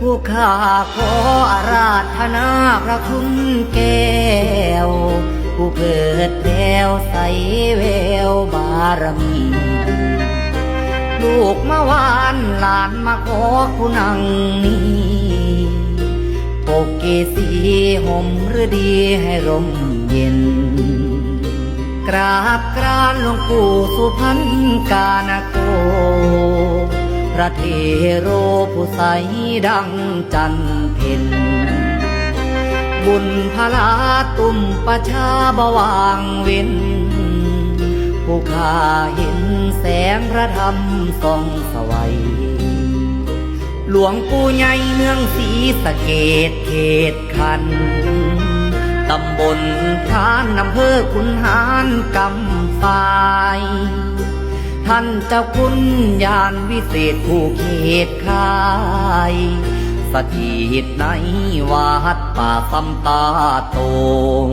ผู้ข้าขออาราธนาพระคุณแก้วผู้เกิดแล้วใสแววบารมีลูกมาวานหลานมาขอผู้นังนี้ปกเกสีห่มฤดีให้ร่มเย็นกราบกรานหลวงปู่สุพรรณกาณโกพระเทโรผู้ใสดังจันเพ็ญบุญพลาตุ่มประชาบวางเว้นผู้ข้าเห็นแสงพระธรรมส่องสวัยหลวงปู่ใหญ่เมืองศรีสะเกษเขตคันตำบลพรานอำเภอขุนหารกำปายท่านเจ้าคุณญาณวิเศษผู้เขตคายสถิตในวัดป่าสัมตาโตง